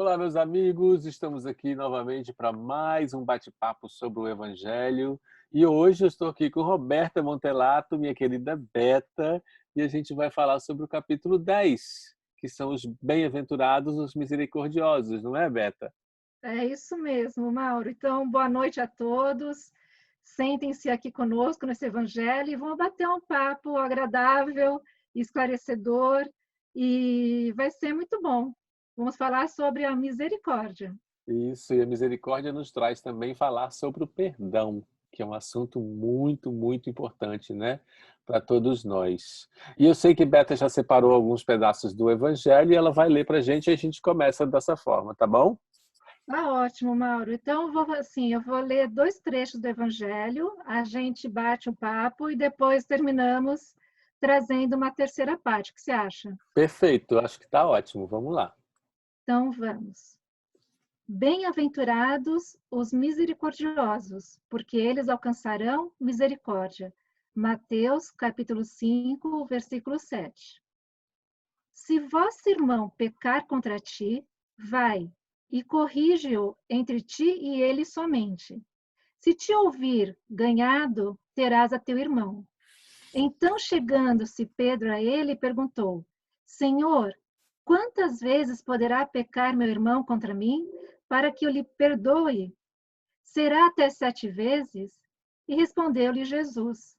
Olá, meus amigos, estamos aqui novamente para mais um bate-papo sobre o Evangelho. E hoje eu estou aqui com Roberta Montelato, minha querida Beta, e a gente vai falar sobre o capítulo 10, que são os bem-aventurados, os misericordiosos, não é, Beta? É isso mesmo, Mauro. Então, boa noite a todos. Sentem-se aqui conosco nesse evangelho e vamos bater um papo agradável, esclarecedor e vai ser muito bom. Vamos falar sobre a misericórdia. Isso, e a misericórdia nos traz também falar sobre o perdão, que é um assunto muito, muito importante, né, para todos nós. E eu sei que Beta já separou alguns pedaços do Evangelho e ela vai ler para a gente e a gente começa dessa forma, tá bom? Tá ótimo, Mauro. Então, eu vou ler dois trechos do evangelho, a gente bate um papo e depois terminamos trazendo uma terceira parte. O que você acha? Perfeito, acho que está ótimo, vamos lá. Então, vamos. Bem-aventurados os misericordiosos, porque eles alcançarão misericórdia. Mateus, capítulo 5, versículo 7. Se vosso irmão pecar contra ti, vai e corrige-o entre ti e ele somente. Se te ouvir ganhado, terás a teu irmão. Então, chegando-se Pedro a ele, perguntou: Senhor, quantas vezes poderá pecar meu irmão contra mim, para que eu lhe perdoe? Será até 7 vezes? E respondeu-lhe Jesus: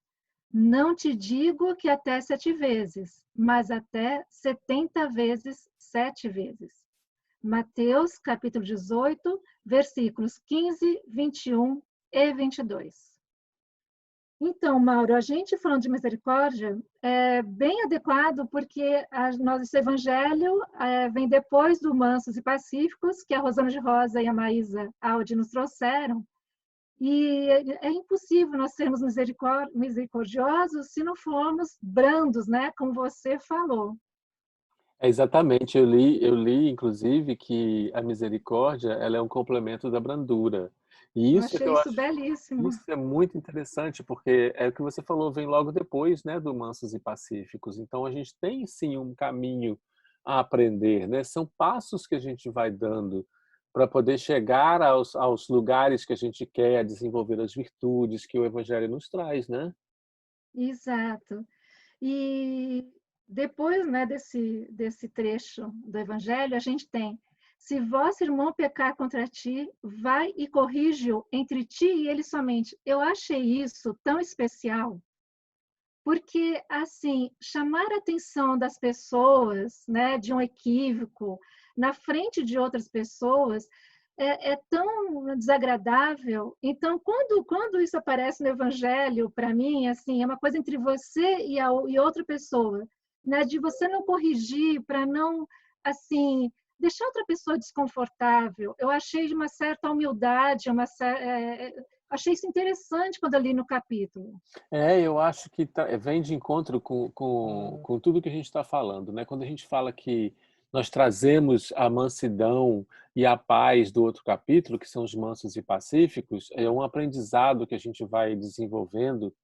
Não te digo que até 7 vezes, mas até 70 vezes 7 vezes. Mateus, capítulo 18, versículos 15, 21 e 22. Então, Mauro, a gente falando de misericórdia é bem adequado porque esse evangelho vem depois do Mansos e Pacíficos, que a Rosana de Rosa e a Maísa Aldi nos trouxeram, e é impossível nós sermos misericordiosos se não formos brandos, né? Como você falou. É, exatamente, eu li inclusive que a misericórdia, ela é um complemento da brandura. E Eu isso é que achei eu isso acho, belíssimo. isso é muito interessante, porque é o que você falou, vem logo depois, né, do Mansos e Pacíficos. Então a gente tem sim um caminho a aprender, né? São passos que a gente vai dando para poder chegar aos lugares que a gente quer, a desenvolver as virtudes que o Evangelho nos traz, né? Exato. E depois, né, desse trecho do Evangelho, a gente tem: se vosso irmão pecar contra ti, vai e corrige-o entre ti e ele somente. Eu achei isso tão especial, porque, assim, chamar a atenção das pessoas, né, de um equívoco na frente de outras pessoas é tão desagradável. Então, quando isso aparece no Evangelho, para mim, assim, é uma coisa entre você e outra pessoa, né, de você não corrigir para não, assim, deixar outra pessoa desconfortável. Eu achei de uma certa humildade, achei isso interessante quando eu li no capítulo. É, eu acho que vem de encontro com tudo que a gente está falando, né? Quando a gente fala que nós trazemos a mansidão e a paz do outro capítulo, que são os mansos e pacíficos, é um aprendizado que a gente vai desenvolvendo,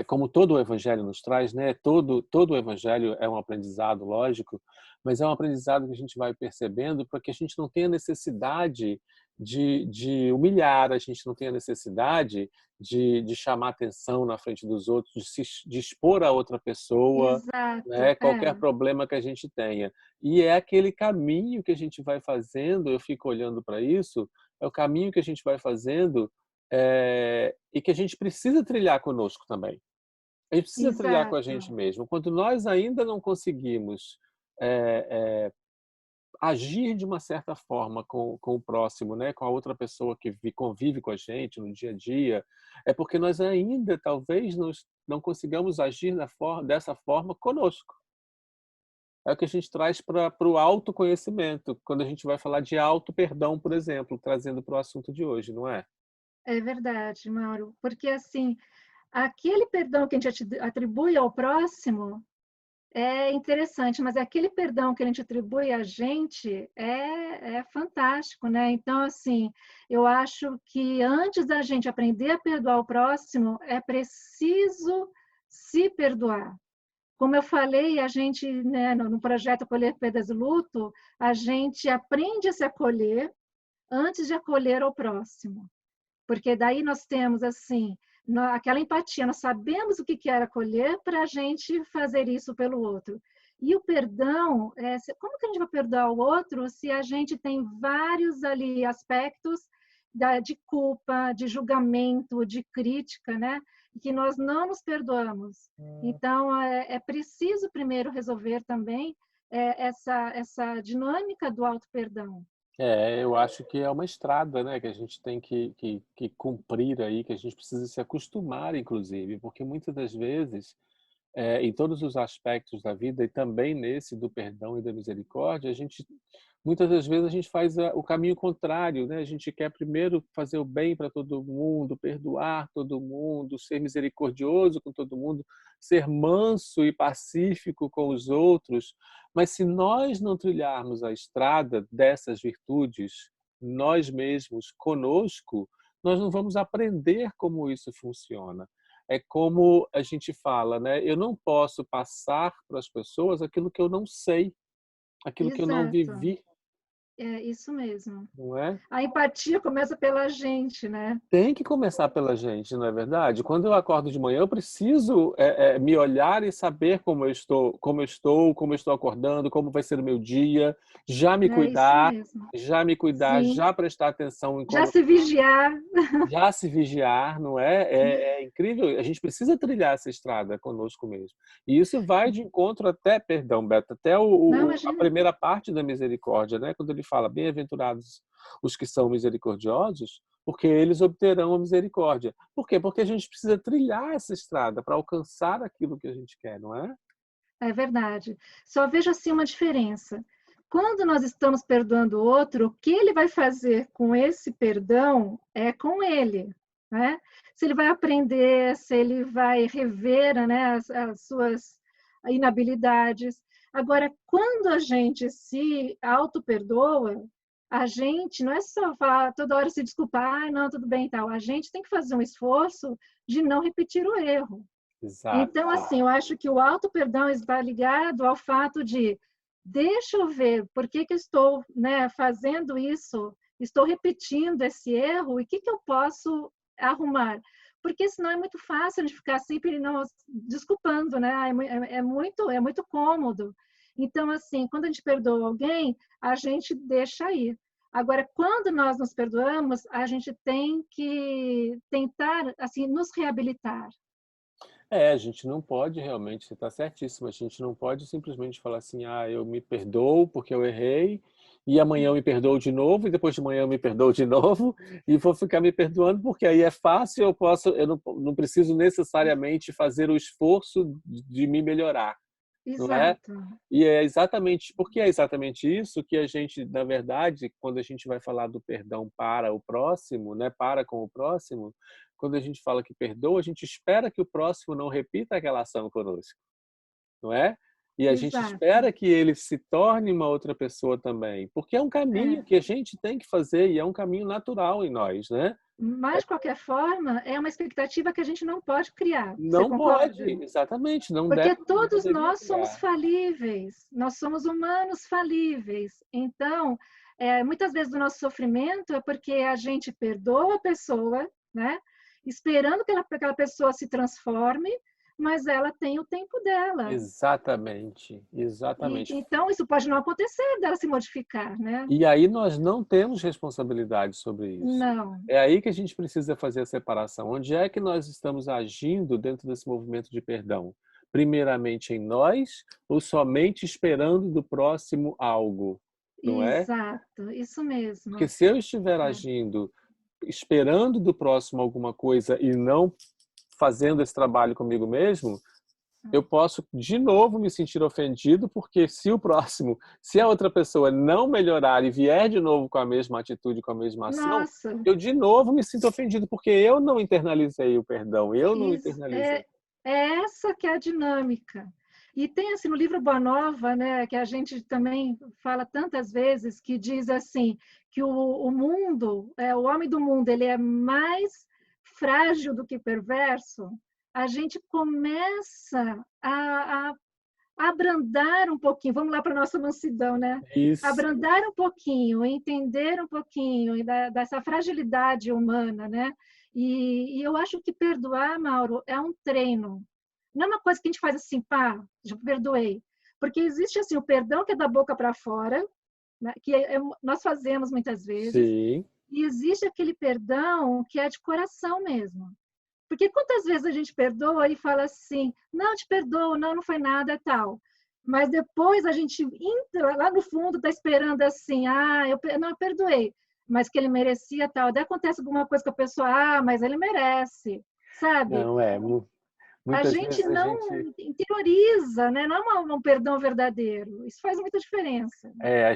como todo o evangelho nos traz, né? Todo o evangelho é um aprendizado, lógico, mas é um aprendizado que a gente vai percebendo para que a gente não tenha necessidade de humilhar, a gente não tenha necessidade de chamar atenção na frente dos outros, de expor a outra pessoa, Exato, né? Qualquer problema que a gente tenha. E é aquele caminho que a gente vai fazendo, eu fico olhando para isso, é o caminho que a gente vai fazendo e que a gente precisa trilhar conosco também. A gente precisa trilhar com a gente exato, mesmo. Quando nós ainda não conseguimos eh agir de uma certa forma com o próximo, né, com a outra pessoa que convive com a gente no dia a dia, é porque nós ainda talvez não consigamos agir dessa forma conosco. É o que a gente traz para o autoconhecimento, quando a gente vai falar de auto-perdão, por exemplo, trazendo para o assunto de hoje, não é? é verdade, Mauro, porque assim, aquele perdão que a gente atribui ao próximo é interessante, mas aquele perdão que a gente atribui a gente é fantástico, né? Então, assim, eu acho que antes da gente aprender a perdoar o próximo, é preciso se perdoar. Como eu falei, a gente, né, no projeto Acolher Perdas e Luto, a gente aprende a se acolher antes de acolher ao próximo. Porque daí nós temos, assim, aquela empatia, nós sabemos o que era acolher para a gente fazer isso pelo outro. E o perdão, como que a gente vai perdoar o outro se a gente tem vários ali aspectos de culpa, de julgamento, de crítica, né? E que nós não nos perdoamos. Então, é preciso primeiro resolver também essa dinâmica do auto-perdão. Eu acho que é uma estrada, né, que a gente tem que cumprir aí, que a gente precisa se acostumar, inclusive, porque muitas das vezes, em todos os aspectos da vida e também nesse do perdão e da misericórdia, muitas das vezes a gente faz o caminho contrário, né? A gente quer primeiro fazer o bem para todo mundo, perdoar todo mundo, ser misericordioso com todo mundo, ser manso e pacífico com os outros. Mas se nós não trilharmos a estrada dessas virtudes, nós mesmos, conosco, nós não vamos aprender como isso funciona. É como a gente fala, né? Eu não posso passar para as pessoas aquilo que eu não sei, aquilo que eu não Exato. vivi, É isso mesmo. não é? A empatia começa pela gente, né? Tem que começar pela gente, não é verdade? Quando eu acordo de manhã, eu preciso me olhar e saber como eu estou acordando, como vai ser o meu dia, É isso mesmo. já me cuidar, Sim. já prestar atenção em Já como se vigiar. já se vigiar, não é? É incrível. A gente precisa trilhar essa estrada conosco mesmo. E isso vai de encontro até, perdão, Beto, até Não, a imagina. primeira parte da misericórdia, né? Quando ele fala, bem-aventurados os que são misericordiosos, porque eles obterão a misericórdia. Por quê? Porque a gente precisa trilhar essa estrada para alcançar aquilo que a gente quer, não é? É verdade. Só vejo assim uma diferença. Quando nós estamos perdoando o outro, o que ele vai fazer com esse perdão é com ele, né? Se ele vai aprender, se ele vai rever, né, as suas inabilidades. Agora, quando a gente se auto-perdoa, a gente não é só falar, toda hora se desculpar, não, tudo bem e tal. A gente tem que fazer um esforço de não repetir o erro. Exato. Então, assim, eu acho que o auto-perdão está ligado ao fato de deixa eu ver por que que eu estou, né, fazendo isso, estou repetindo esse erro e o que que eu posso arrumar. Porque senão é muito fácil de ficar sempre não, desculpando, né? É muito cômodo. Então, assim, quando a gente perdoa alguém, a gente deixa ir. Agora, quando nós nos perdoamos, a gente tem que tentar, assim, nos reabilitar. A gente não pode realmente, você está certíssimo, a gente não pode simplesmente falar assim, eu me perdoo porque eu errei, e amanhã eu me perdoo de novo, e depois de amanhã eu me perdoo de novo, e vou ficar me perdoando porque aí é fácil, eu não preciso necessariamente fazer o esforço de me melhorar, não é? Exato. E é exatamente, porque é exatamente isso que a gente, na verdade, quando a gente vai falar do perdão para o próximo, né, para com o próximo, quando a gente fala que perdoa, a gente espera que o próximo não repita aquela ação conosco, não é? E a gente Exato. espera que ele se torne uma outra pessoa também, porque é um caminho É. que a gente tem que fazer e é um caminho natural em nós, né? Mas, de qualquer forma, é uma expectativa que a gente não pode criar. Você Não pode, concorda? exatamente, não Porque deve, não todos deveria nós somos criar. falíveis, nós somos humanos falíveis. Então, muitas vezes o nosso sofrimento é porque a gente perdoa a pessoa, né? Esperando que aquela pessoa se transforme, mas ela tem o tempo dela. Exatamente, exatamente. Então, isso pode não acontecer dela se modificar, né? E aí nós não temos responsabilidade sobre isso. Não, É aí que a gente precisa fazer a separação. Onde é que nós estamos agindo dentro desse movimento de perdão? Primeiramente em nós ou somente esperando do próximo algo, não é? exato, isso Porque mesmo. se eu estiver É, agindo esperando do próximo alguma coisa e não fazendo esse trabalho comigo mesmo, eu posso de novo me sentir ofendido, porque se a outra pessoa não melhorar e vier de novo com a mesma atitude, com a mesma ação, nossa, eu de novo me sinto ofendido, porque eu não internalizei o perdão, eu não é, internalizei. é essa que é a dinâmica. E tem assim no livro Boa Nova, né, que a gente também fala tantas vezes, que diz assim que o mundo, o homem do mundo, ele é mais frágil do que perverso. A gente começa a abrandar um pouquinho, vamos lá para a nossa mansidão, né? Isso. Abrandar um pouquinho, entender um pouquinho dessa fragilidade humana, né? E eu acho que perdoar, Mauro, é um treino. Não é uma coisa que a gente faz assim, pá, já perdoei. Porque existe assim o perdão que é da boca para fora, né? Que nós fazemos muitas vezes, Sim. e existe aquele perdão que é de coração mesmo. Porque quantas vezes a gente perdoa e fala assim, não, te perdoo, não, não foi nada, tal. Mas depois a gente entra lá no fundo, está esperando assim, não, eu perdoei, mas que ele merecia, tal. Daí acontece alguma coisa com a pessoa, mas ele merece, sabe? Não é. A Muitas gente vezes a não gente interioriza, né? Não é um perdão verdadeiro. Isso faz muita diferença. a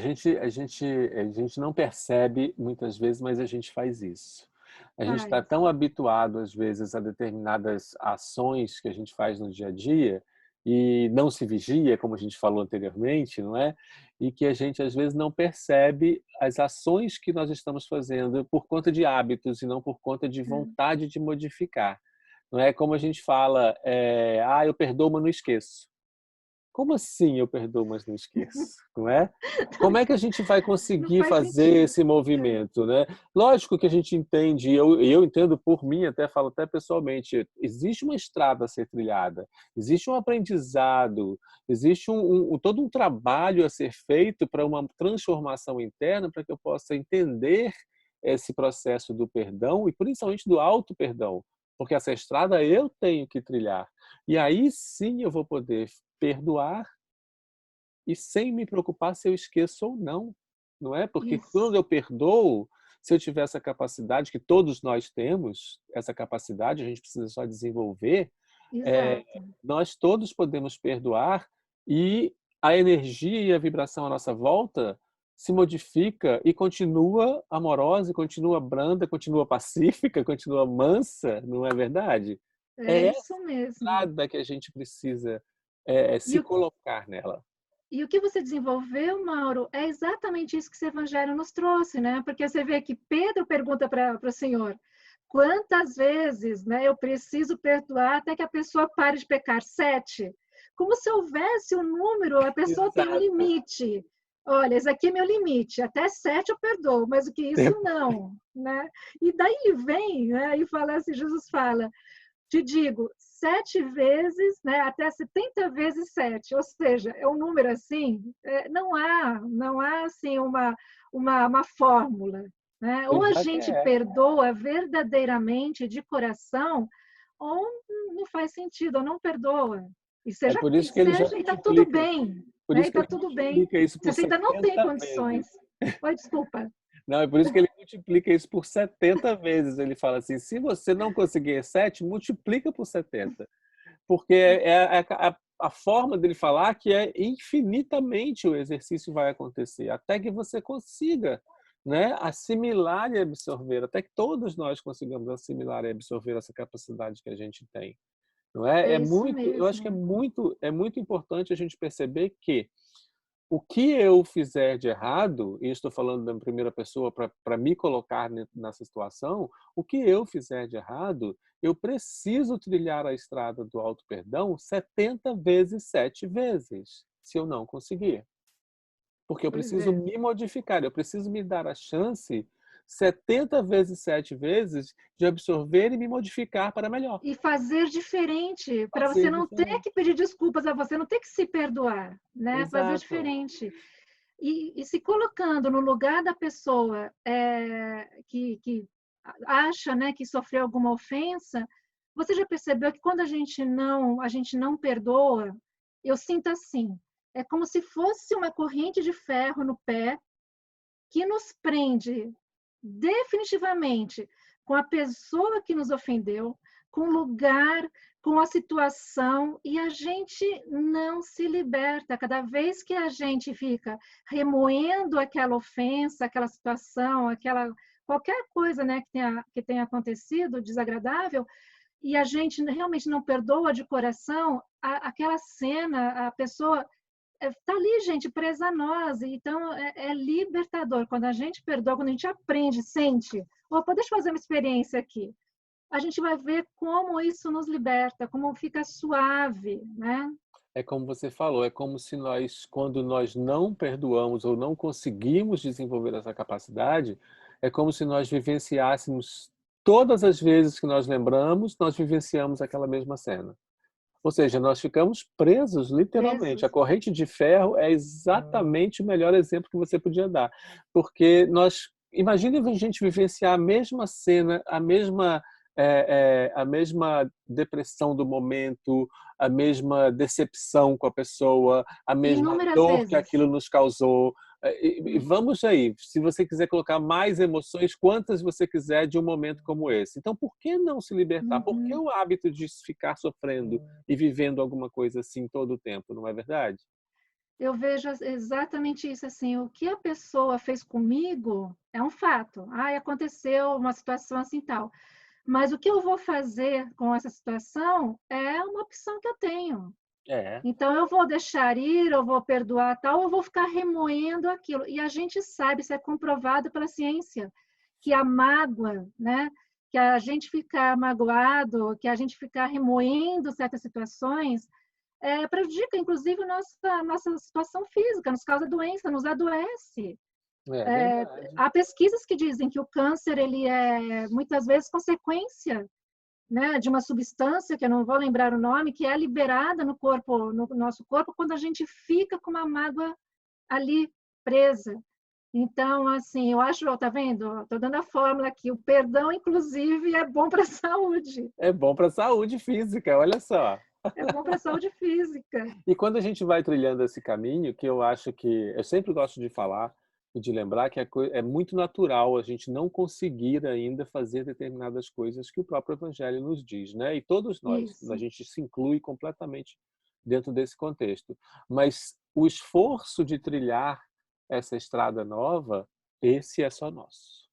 gente não percebe muitas vezes, mas a gente faz isso. A gente está Faz. tão habituado, às vezes, a determinadas ações que a gente faz no dia a dia e não se vigia, como a gente falou anteriormente, não é? E que a gente, às vezes, não percebe as ações que nós estamos fazendo por conta de hábitos e não por conta de vontade de modificar. Não é como a gente fala, eu perdoo, mas não esqueço. Como assim eu perdoo, mas não esqueço? Não é? Como é que a gente vai Não conseguir faz fazer sentido. esse movimento, né? Lógico que a gente entende, eu entendo por mim, até falo até pessoalmente, existe uma estrada a ser trilhada, existe um aprendizado, existe todo um trabalho a ser feito para uma transformação interna, para que eu possa entender esse processo do perdão e principalmente do auto-perdão, porque essa estrada eu tenho que trilhar. E aí sim eu vou poder perdoar e sem me preocupar se eu esqueço ou não, não é? Porque Isso, quando eu perdoo, se eu tiver essa capacidade, que todos nós temos, essa capacidade, a gente precisa só desenvolver, exato. nós todos podemos perdoar e a energia e a vibração à nossa volta se modifica e continua amorosa, continua branda, continua pacífica, continua mansa, não é verdade? É É isso mesmo. nada que a gente precisa E se colocar nela. E o que você desenvolveu, Mauro, é exatamente isso que esse evangelho nos trouxe, né? Porque você vê que Pedro pergunta para o Senhor: quantas vezes, né, eu preciso perdoar até que a pessoa pare de pecar? 7. Como se houvesse um número, a pessoa tem um Exato. limite. Olha, esse aqui é meu limite, até 7 eu perdoo, mas o que isso não, né? E daí vem, né, e fala assim, Jesus fala, te digo, 7 vezes, né, até 70 vezes 7, ou seja, é um número assim, não há assim uma fórmula, né? Ou a gente perdoa verdadeiramente de coração, ou não faz sentido, ou não perdoa. E É seja, por e isso que ele já seja, e está tudo multiplica. bem, Por né? E isso que está ele tudo bem. multiplica isso Se por você ainda não tem 70 condições, vezes. oi, desculpa. Não, é por isso que ele multiplica isso por 70 vezes. Ele fala assim: se você não conseguir 7, multiplica por 70. Porque a forma dele falar que é infinitamente o exercício vai acontecer, até que você consiga, né, assimilar e absorver, até que todos nós consigamos assimilar e absorver essa capacidade que a gente tem. Não é? É isso Eu acho que mesmo. é muito importante a gente perceber que o que eu fizer de errado, e estou falando da primeira pessoa para me colocar nessa situação, o que eu fizer de errado, eu preciso trilhar a estrada do auto-perdão 70 vezes 7 vezes, se eu não conseguir. Porque eu Pois preciso é. me modificar, eu preciso me dar a chance 70 vezes 7 vezes de absorver e me modificar para melhor. E fazer diferente, para você Fazer não ter diferente. que pedir desculpas a você, não ter que se perdoar, né? Fazer Exato. diferente. E se colocando no lugar da pessoa que acha, né, que sofreu alguma ofensa, você já percebeu que quando a gente não perdoa, eu sinto assim, é como se fosse uma corrente de ferro no pé que nos prende definitivamente com a pessoa que nos ofendeu, com o lugar, com a situação, e a gente não se liberta. Cada vez que a gente fica remoendo aquela ofensa, aquela situação, qualquer coisa, né, que tenha acontecido desagradável, e a gente realmente não perdoa de coração, aquela cena, a pessoa está ali, gente, presa a nós. Então, é libertador. Quando a gente perdoa, quando a gente aprende, sente, opa, deixa eu fazer uma experiência aqui. A gente vai ver como isso nos liberta, como fica suave, né? É como você falou, é como se nós, quando nós não perdoamos ou não conseguimos desenvolver essa capacidade, é como se nós vivenciássemos todas as vezes que nós lembramos, nós vivenciamos aquela mesma cena. Ou seja, nós ficamos presos, literalmente. A Presos. corrente de ferro é exatamente o melhor exemplo que você podia dar. Porque nós, imagine a gente vivenciar a mesma cena, a mesma depressão do momento, a mesma decepção com a pessoa, a mesma Inúmeras dor que vezes. aquilo nos causou. E vamos aí, se você quiser colocar mais emoções, quantas você quiser de um momento como esse. Então, por que não se libertar? Por que Uhum. o hábito de ficar sofrendo e vivendo alguma coisa assim todo o tempo, não é verdade? Eu vejo exatamente isso, assim, o que a pessoa fez comigo é um fato. Ai, aconteceu uma situação assim tal. Mas o que eu vou fazer com essa situação é uma opção que eu tenho. É, Então, eu vou deixar ir, eu vou perdoar tal, eu vou ficar remoendo aquilo. E a gente sabe, isso é comprovado pela ciência, que a mágoa, né? Que a gente ficar magoado, que a gente ficar remoendo certas situações, prejudica, inclusive, a nossa situação física, nos causa doença, nos adoece. é verdade. Há pesquisas que dizem que o câncer ele é muitas vezes consequência, né, de uma substância que eu não vou lembrar o nome, que é liberada no corpo, no nosso corpo, quando a gente fica com uma mágoa ali presa. Então, assim, eu acho, tá vendo? Estou dando a fórmula aqui. O perdão, inclusive, é bom para a saúde. É bom para a saúde física, olha só. É bom para a saúde física. E quando a gente vai trilhando esse caminho, que eu acho que eu sempre gosto de falar e de lembrar que é muito natural a gente não conseguir ainda fazer determinadas coisas que o próprio Evangelho nos diz, né? E todos nós, a Isso. gente se inclui completamente dentro desse contexto. Mas o esforço de trilhar essa estrada nova, esse é só nosso.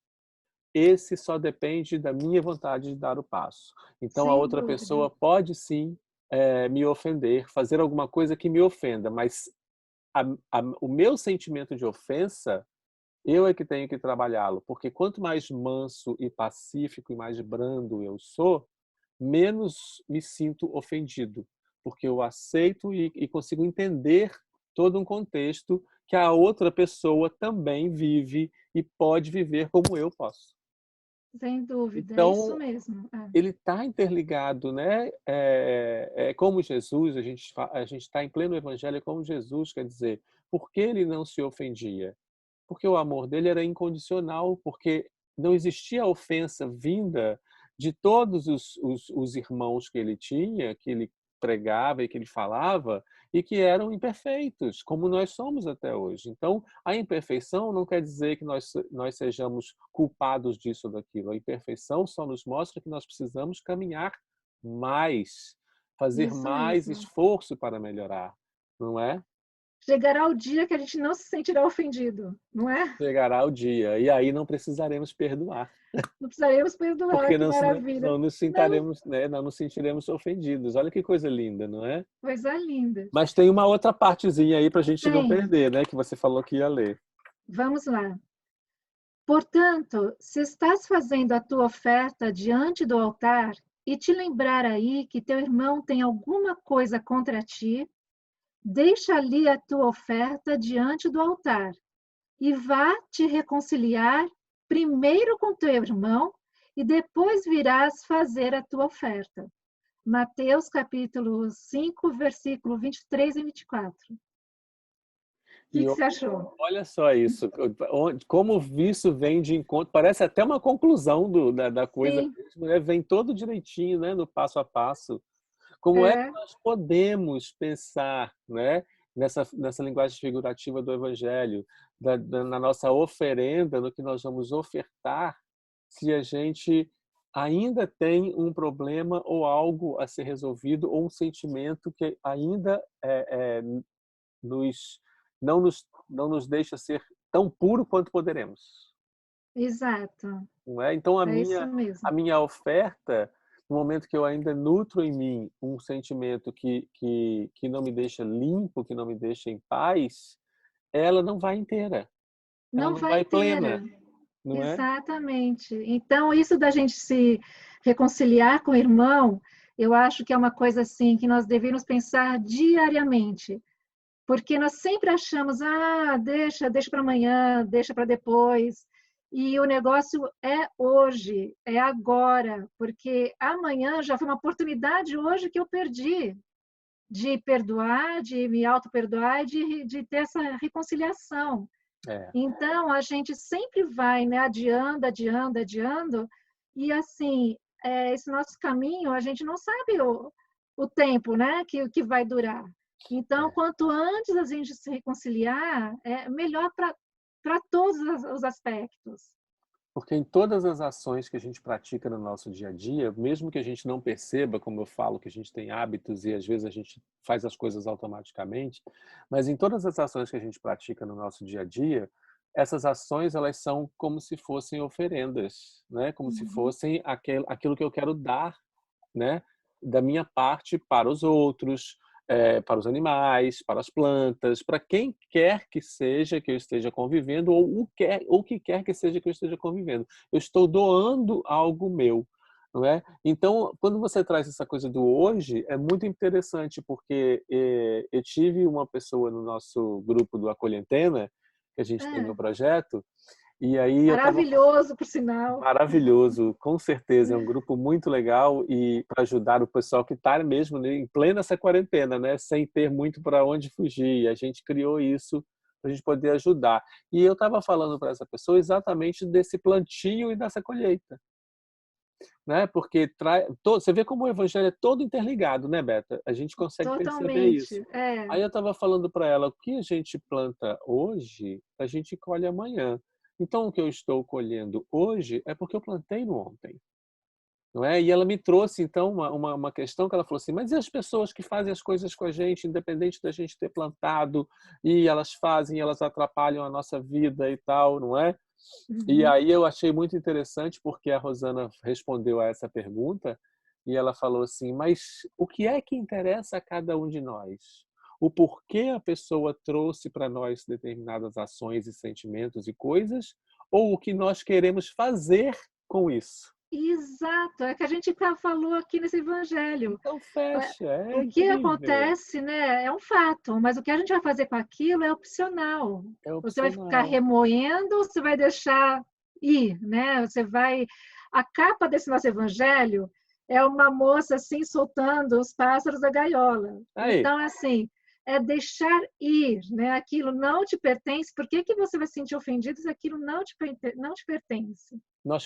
Esse só depende da minha vontade de dar o passo. Então a Sem outra dúvida. pessoa pode sim, me ofender, fazer alguma coisa que me ofenda, mas o meu sentimento de ofensa, eu é que tenho que trabalhá-lo, porque quanto mais manso e pacífico e mais brando eu sou, menos me sinto ofendido, porque eu aceito e consigo entender todo um contexto que a outra pessoa também vive e pode viver como eu posso. Sem dúvida. É isso Então, mesmo. ele está interligado, né? É como Jesus, a gente está em pleno evangelho como Jesus, quer dizer, por que ele não se ofendia? Porque o amor dele era incondicional, porque não existia ofensa vinda de todos os irmãos que ele tinha, que ele pregava e que ele falava, e que eram imperfeitos, como nós somos até hoje. Então, a imperfeição não quer dizer que nós sejamos culpados disso ou daquilo. A imperfeição só nos mostra que nós precisamos caminhar mais, fazer Isso mais mesmo. esforço para melhorar, não é? Chegará o dia que a gente não se sentirá ofendido, não é? Chegará o dia, e aí não precisaremos perdoar, Não precisaremos perdoar, porque que maravilha. não nos Não, sentaremos, né, não nos sentiremos ofendidos. Olha que coisa linda, não é? coisa linda. Mas tem uma outra partezinha aí para a gente não Tem, perder, né, que você falou que ia ler. vamos lá. Portanto, se estás fazendo a tua oferta diante do altar e te lembrar aí que teu irmão tem alguma coisa contra ti, deixa ali a tua oferta diante do altar e vá te reconciliar primeiro com teu irmão e depois virás fazer a tua oferta. Mateus capítulo 5, versículo 23 e 24. O que E que você achou? olha só isso, como isso vem de encontro, parece até uma conclusão da coisa Sim, mesmo, né? Vem todo direitinho, né, no passo a passo. Como é que é, nós podemos pensar, né, nessa linguagem figurativa do Evangelho, na nossa oferenda, no que nós vamos ofertar, se a gente ainda tem um problema ou algo a ser resolvido, ou um sentimento que ainda nos, não nos deixa ser tão puro quanto poderemos. exato. Não é? Então É isso a mesmo. minha oferta, no momento que eu ainda nutro em mim um sentimento que não me deixa limpo, que não me deixa em paz, ela não vai inteira, ela Não não vai vai plena, inteira. não é? Exatamente. Então, isso da gente se reconciliar com o irmão Eu acho que é uma coisa assim que nós devemos pensar diariamente, porque nós sempre achamos, deixa para amanhã, deixa para depois. E o negócio é hoje, é agora, porque amanhã já foi uma oportunidade hoje que eu perdi de perdoar, de me auto-perdoar e de ter essa reconciliação. É. Então, a gente sempre vai, né, adiando, adiando, adiando, e assim, esse nosso caminho, a gente não sabe o tempo, né, que vai durar. Então, É. quanto antes a gente se reconciliar, é melhor para todos os aspectos. Porque em todas as ações que a gente pratica no nosso dia a dia, mesmo que a gente não perceba, como eu falo, que a gente tem hábitos e às vezes a gente faz as coisas automaticamente, mas em todas as ações que a gente pratica no nosso dia a dia, essas ações elas são como se fossem oferendas, né? Como se Uhum. fossem aquilo que eu quero dar, né? Da minha parte para os outros, para os animais, para as plantas, para quem quer que seja que eu esteja convivendo ou que quer que seja que eu esteja convivendo. Eu estou doando algo meu, não é? Então, quando você traz essa coisa do hoje, é muito interessante porque eu tive uma pessoa no nosso grupo do Acolhentena, que a gente tem no É, projeto, e aí eu estava maravilhoso, por sinal. maravilhoso, com certeza, é um grupo muito legal e para ajudar o pessoal que está mesmo, né, em plena essa quarentena, né, sem ter muito para onde fugir. A gente criou isso para a gente poder ajudar. E eu estava falando para essa pessoa exatamente desse plantio e dessa colheita, né? Porque você vê como o evangelho é todo interligado, né, Beta? A gente consegue perceber isso. Totalmente. É. Aí eu estava falando para ela, o que a gente planta hoje, a gente colhe amanhã. Então, o que eu estou colhendo hoje é porque eu plantei no ontem, não é? E ela me trouxe, então, uma questão que ela falou assim, mas e as pessoas que fazem as coisas com a gente, independente da gente ter plantado, e elas fazem, elas atrapalham a nossa vida e tal, não é? E Uhum. aí eu achei muito interessante porque a Rosana respondeu a essa pergunta e ela falou assim, mas o que é que interessa a cada um de nós? O porquê a pessoa trouxe para nós determinadas ações e sentimentos e coisas, ou o que nós queremos fazer com isso? Exato, é que a gente falou aqui nesse evangelho. Então fecha, é O que incrível, acontece, né, é um fato, mas o que a gente vai fazer com aquilo é opcional. é Você vai ficar opcional. remoendo, ou você vai deixar ir, né? Você vai. A capa desse nosso evangelho é uma moça assim soltando os pássaros da gaiola. Aí, Então, assim, é deixar ir, né? Aquilo não te pertence. Por que que você vai se sentir ofendido se aquilo não te pertence?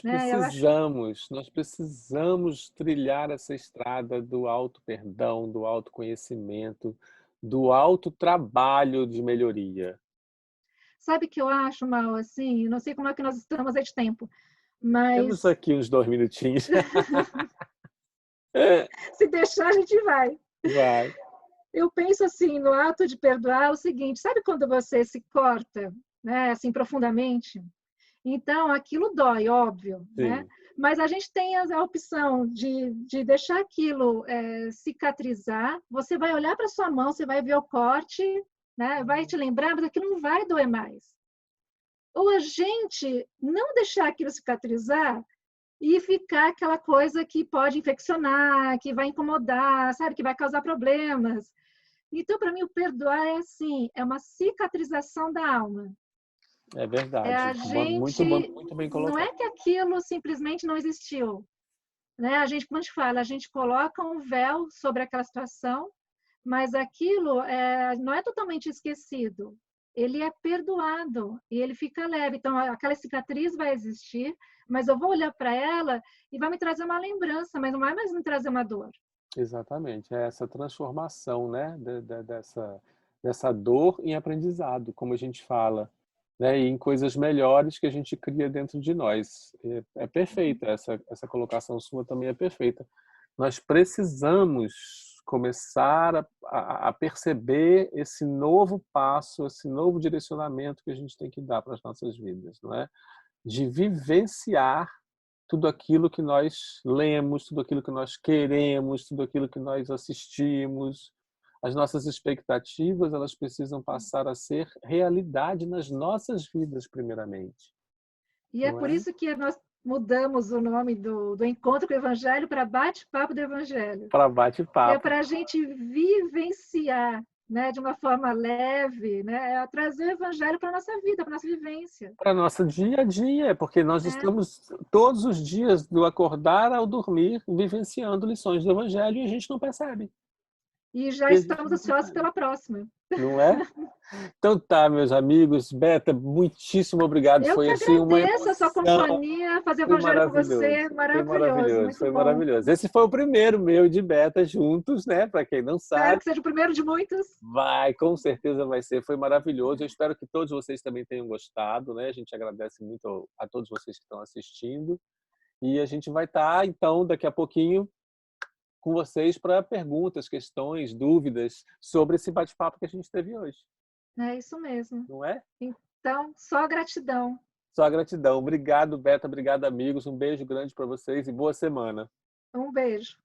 Né? Eu acho nós precisamos trilhar essa estrada do auto-perdão, do autoconhecimento, do auto-trabalho de melhoria. Sabe que eu acho, Mal, assim, não sei como é que nós estamos aí de tempo, Temos mas aqui uns 2 minutinhos. se deixar, a gente vai. Vai. Eu penso assim, no ato de perdoar, é o seguinte, sabe quando você se corta, né, assim, profundamente? Então, aquilo dói, óbvio, né? Sim. Mas a gente tem a opção de deixar aquilo cicatrizar. Você vai olhar para sua mão, você vai ver o corte, né? Vai te lembrar, mas aquilo não vai doer mais. Ou a gente não deixar aquilo cicatrizar e ficar aquela coisa que pode infeccionar, que vai incomodar, sabe, que vai causar problemas. Então, para mim, o perdoar é assim, é uma cicatrização da alma. É É a verdade. Muito bom, gente, muito bem não colocado. é que aquilo simplesmente não existiu, né? A gente, como a gente fala, a gente coloca um véu sobre aquela situação, mas aquilo não é totalmente esquecido. Ele é perdoado e ele fica leve. Então, aquela cicatriz vai existir, mas eu vou olhar para ela e vai me trazer uma lembrança, mas não vai mais me trazer uma dor. Exatamente. É essa transformação, né, dessa dor em aprendizado, como a gente fala, né, e em coisas melhores que a gente cria dentro de nós. É perfeita, essa colocação sua também é perfeita. Nós precisamos começar a perceber esse novo passo, esse novo direcionamento que a gente tem que dar para as nossas vidas, não é? De vivenciar tudo aquilo que nós lemos, tudo aquilo que nós queremos, tudo aquilo que nós assistimos. As nossas expectativas, elas precisam passar a ser realidade nas nossas vidas primeiramente, E é não por é? isso que nós mudamos o nome do encontro com o Evangelho para bate-papo do Evangelho. Para Que é bate-papo. para a gente vivenciar, né, de uma forma leve, né, é trazer o Evangelho para a nossa vida, para a nossa vivência. Para nosso dia a dia, porque nós É. estamos todos os dias, do acordar ao dormir, vivenciando lições do Evangelho e a gente não percebe. E já E a gente estamos não ansiosos percebe. pela próxima. Não é? Então tá, meus amigos. Beta, muitíssimo obrigado. Eu Foi que assim uma agradeço a sua emoção. companhia, fazer Foi Evangelho com maravilhoso. você, Foi maravilhoso, maravilhoso. muito Foi bom. maravilhoso. Esse foi o primeiro meu de Beta juntos, né? Para quem não Espero sabe, que seja o primeiro de muitos. vai, com certeza vai ser. Foi maravilhoso. Eu espero que todos vocês também tenham gostado, né? A gente agradece muito a todos vocês que estão assistindo. E a gente vai estar, então, daqui a pouquinho com vocês para perguntas, questões, dúvidas sobre esse bate-papo que a gente teve hoje. É isso mesmo. Não é? Então, só gratidão. Só gratidão. Obrigado, Beta. Obrigado, amigos. Um beijo grande para vocês e boa semana. Um beijo.